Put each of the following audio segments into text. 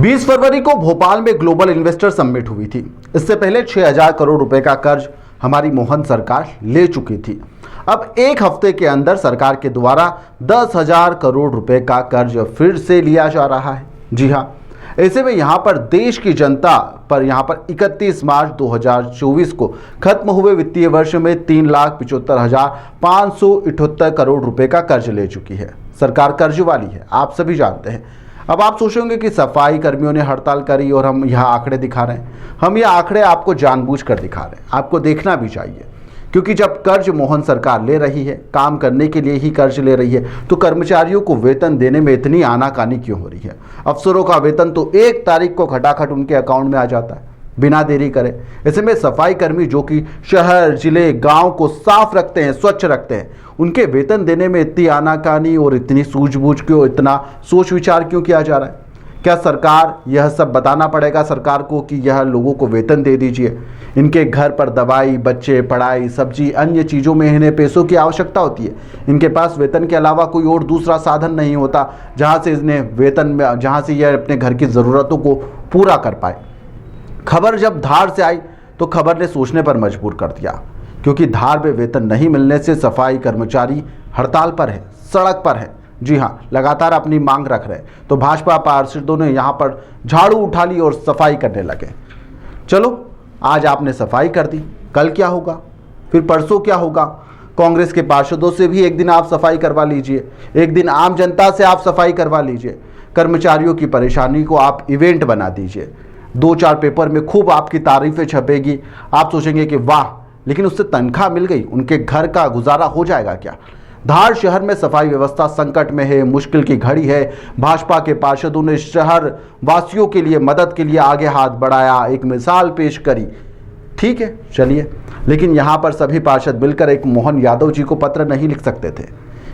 20 फरवरी को भोपाल में global investor summit हुई थी। इससे पहले 6000 करोड़ रुपए का कर्ज हमारी मोहन सरकार ले चुकी थी। अब एक हफ्ते के अंदर सरकार के द्वारा 10,000 करोड़ रुपए का कर्ज फिर से लिया जा रहा है। जी हाँ, ऐसे में यहाँ पर देश की जनता पर यहाँ पर 31 मार्च 2024 को खत्म हुए वित्तीय वर्ष में 3,75,578 करोड़ रुपए का कर्ज ले चुकी है। सरकार कर्ज वाली है, आप सभी जानते हैं। अब आप सोचेंगे कि सफाई कर्मियों ने हड़ताल करी और हम यहाँ आंकड़े दिखा रहे हैं। हम ये आंकड़े आपको जानबूझकर दिखा रहे हैं, आपको देखना भी चाहिए, क्योंकि जब कर्ज मोहन सरकार ले रही है, काम करने के लिए ही कर्ज ले रही है, तो कर्मचारियों को वेतन देने में इतनी आनाकानी क्यों हो रही है। अफसरों का वेतन तो 1 तारीख को खटाखट उनके अकाउंट में आ जाता है बिना देरी करे। ऐसे में सफाई कर्मी जो कि शहर, जिले, गांव को साफ रखते हैं, स्वच्छ रखते हैं, उनके वेतन देने में इतनी आनाकानी और इतनी सूझबूझ क्यों, इतना सोच विचार क्यों किया जा रहा है। क्या सरकार यह सब बताना पड़ेगा सरकार को कि यह लोगों को वेतन दे दीजिए, इनके घर पर दवाई, बच्चे, पढ़ाई, सब्जी, अन्य चीज़ों में इन्हें पैसों की आवश्यकता होती है। इनके पास वेतन के अलावा कोई और दूसरा साधन नहीं होता जहां से इन्हें वेतन में, जहां से यह अपने घर की ज़रूरतों को पूरा कर पाए। खबर जब धार से आई तो खबर ने सोचने पर मजबूर कर दिया, क्योंकि धार में वेतन नहीं मिलने से सफाई कर्मचारी हड़ताल पर है, सड़क पर है। जी हाँ, लगातार अपनी मांग रख रहे हैं। तो भाजपा पार्षदों ने यहाँ पर झाड़ू उठा ली और सफाई करने लगे। चलो, आज आपने सफाई कर दी, कल क्या होगा, फिर परसों क्या होगा। कांग्रेस के पार्षदों से भी एक दिन आप सफाई करवा लीजिए, एक दिन आम जनता से आप सफाई करवा लीजिए। कर्मचारियों की परेशानी को आप इवेंट बना दीजिए। 2-4 पेपर में खूब आपकी तारीफें छपेगी। आप सोचेंगे कि वाह, लेकिन उससे तनख्वाह मिल गई, उनके घर का गुजारा हो जाएगा क्या। धार शहर में सफाई व्यवस्था संकट में है, मुश्किल की घड़ी है। भाजपा के पार्षदों ने शहर वासियों के लिए मदद के लिए आगे हाथ बढ़ाया, एक मिसाल पेश करी। ठीक है, चलिए, लेकिन यहाँ पर सभी पार्षद मिलकर एक मोहन यादव जी को पत्र नहीं लिख सकते थे।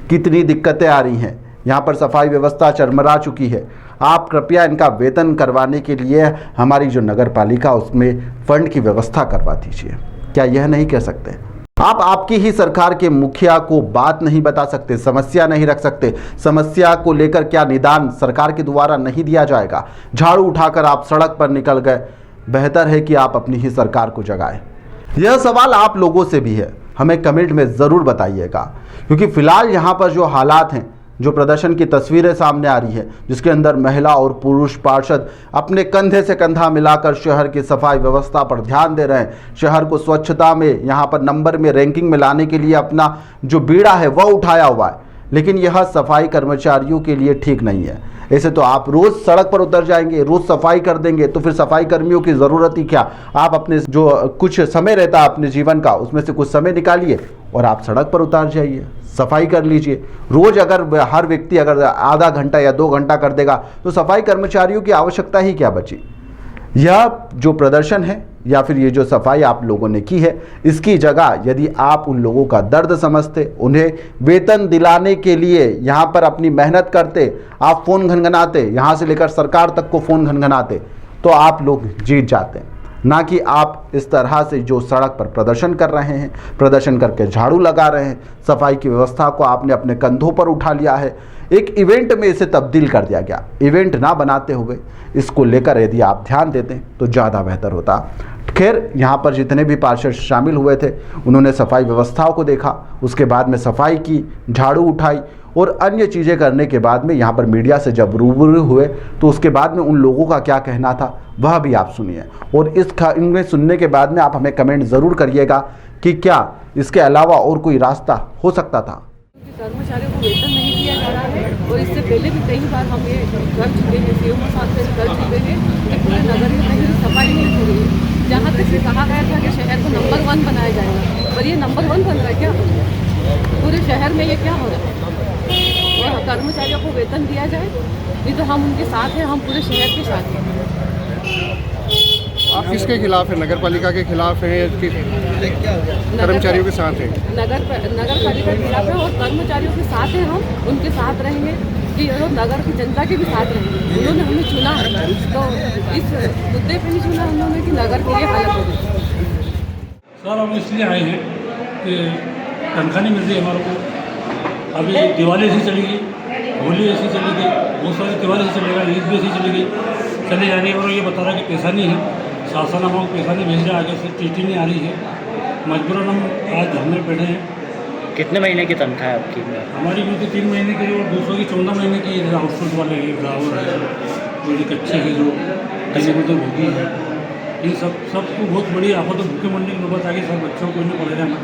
कितनी दिक्कतें आ रही हैं, यहाँ पर सफाई व्यवस्था चरमरा चुकी है। आप कृपया इनका वेतन करवाने के लिए हमारी जो नगर पालिका उसमें फंड की व्यवस्था करवा दीजिए। क्या यह नहीं कह सकते? आप आपकी ही सरकार के मुखिया को बात नहीं बता सकते, समस्या नहीं रख सकते। समस्या को लेकर क्या निदान सरकार के द्वारा नहीं दिया जाएगा? झाड़ू उठाकर आप सड़क पर निकल गए। बेहतर है कि आप अपनी ही सरकार को जगाएं। यह सवाल आप लोगों से भी है, हमें कमेंट में ज़रूर बताइएगा, क्योंकि फिलहाल यहाँ पर जो हालात हैं, जो प्रदर्शन की तस्वीरें सामने आ रही है, जिसके अंदर महिला और पुरुष पार्षद अपने कंधे से कंधा मिलाकर शहर की सफाई व्यवस्था पर ध्यान दे रहे हैं। शहर को स्वच्छता में यहाँ पर नंबर में, रैंकिंग में लाने के लिए अपना जो बीड़ा है वह उठाया हुआ है, लेकिन यह सफाई कर्मचारियों के लिए ठीक नहीं है। ऐसे तो आप रोज़ सड़क पर उतर जाएंगे, रोज़ सफाई कर देंगे, तो फिर सफाई कर्मियों की ज़रूरत ही क्या। आप अपने जो कुछ समय रहता है अपने जीवन का, उसमें से कुछ समय निकालिए और आप सड़क पर उतर जाइए, सफाई कर लीजिए। रोज़ अगर हर व्यक्ति अगर आधा घंटा या 2 घंटा कर देगा तो सफाई कर्मचारियों की आवश्यकता ही क्या बची। यह जो प्रदर्शन है या फिर ये जो सफाई आप लोगों ने की है, इसकी जगह यदि आप उन लोगों का दर्द समझते, उन्हें वेतन दिलाने के लिए यहाँ पर अपनी मेहनत करते, आप फ़ोन घनघनाते, यहाँ से लेकर सरकार तक को फ़ोन घनघनाते, तो आप लोग जीत जाते। ना कि आप इस तरह से जो सड़क पर प्रदर्शन कर रहे हैं, प्रदर्शन करके झाड़ू लगा रहे हैं। सफाई की व्यवस्था को आपने अपने कंधों पर उठा लिया है, एक इवेंट में इसे तब्दील कर दिया गया। इवेंट ना बनाते हुए इसको लेकर यदि आप ध्यान देते तो ज़्यादा बेहतर होता। खैर, यहाँ पर जितने भी पार्षद शामिल हुए थे, उन्होंने सफाई व्यवस्थाओं को देखा, उसके बाद में सफाई की, झाड़ू उठाई और अन्य चीज़ें करने के बाद में यहाँ पर मीडिया से जब रूबरू हुए तो उसके बाद में उन लोगों का क्या कहना था वह भी आप सुनिए। और इनमें सुनने के बाद में आप हमें कमेंट ज़रूर करिएगा कि क्या इसके अलावा और कोई रास्ता हो सकता था। कर्मचारियों को वेतन नहीं दिया जा रहा है और इससे पहले भी कई बार हम ये कर चुके हैं, सीएम के साथ से कर चुके हैं कि पूरे नगर में कहीं सफाई नहीं हो रही है। जहाँ तक कहा गया था कि शहर को नंबर 1 बनाया जाएगा, पर ये नंबर 1 बन रहा है क्या? पूरे शहर में ये क्या हो रहा है? और कर्मचारियों को वेतन दिया जाए, नहीं तो हम उनके साथ हैं, हम पूरे शहर के साथ हैं। आप किसके खिलाफ है? नगर पालिका के खिलाफ है, कर्मचारियों के साथ है? नगर पालिका के खिलाफ है और कर्मचारियों के साथ हैं। हम उनके साथ रहेंगे कि नगर की जनता के भी साथ रहेंगे। उन्होंने हमें चुना है, तो इस मुद्दे पे नहीं चुना उन्होंने कि नगर की ये हालत हो गई। सर, हम इसलिए आए हैं कि तनख्वाह नहीं मिल रही हमारे को। अभी दिवाली ऐसी चली गई, होली ऐसी चली गई, बहुत सारे त्यौहार ऐसे चलेगा, ईद भी ऐसी चली गई। चली जा रही है और ये बता रहा है कि पैसा नहीं है, शासन हमको पैसा नहीं भेज रहा, आगे से टीटी नहीं आ रही है। मजबूरन हम आज धरने पे बैठे हैं। कितने महीने की तनख्वाह है आपकी? हमारी ड्यूटी 3 महीने की और दूसरों की 14 महीने की आउटसोर्स वाले हैं, ड्राइवर है, जो ये कच्चे हैं, जो किसी को तो भूखी है, इन सबको बहुत बड़ी आफत है। भूखे मरने की नौबत आ गई, सब बच्चों को नहीं पड़ेगा ना।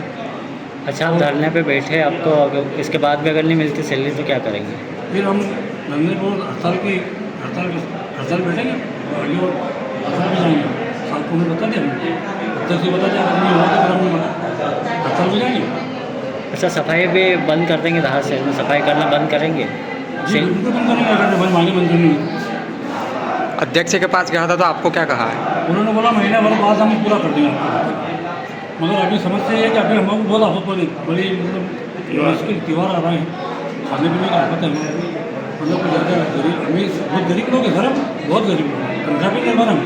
अच्छा, आप धरने पे बैठे, अब तो अगर इसके बाद भी अगर नहीं मिलती सैलरी तो क्या करेंगे? फिर हम धरने पर हड़ताल बैठेंगे, आगे और हड़ताल भी जाएंगे। साथ को हमें बता दें, अध्यक्ष से बता दें, अगर नहीं हुआ तो फिर हम हड़ताल भी जाएंगे। अच्छा, सफाई भी बंद कर देंगे? धार से सफाई करना बंद करेंगे? जी बिल्कुल बंद करेंगे, अगर हमारी मांगे मंजूर नहीं हुई। अध्यक्ष के पास गया था तो आपको क्या कहा है? उन्होंने बोला महीना भर बाद हम पूरा कर देंगे आपको। मगर अभी समस्या ये है कि अभी हमको बहुत आफत बड़ी मतलब मुश्किल त्यौहार आ रहे हैं, खाने पीने की आफत है। मतलब कुछ ज़्यादा गरीब, हमें बहुत गरीब लोग हैं सर, हम बहुत गरीब लोग हैं, तनख्वाह पे निर्भर हम।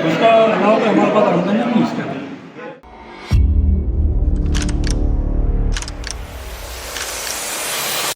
उसका अलावा हमारे पास आमदनी नहीं है इसका।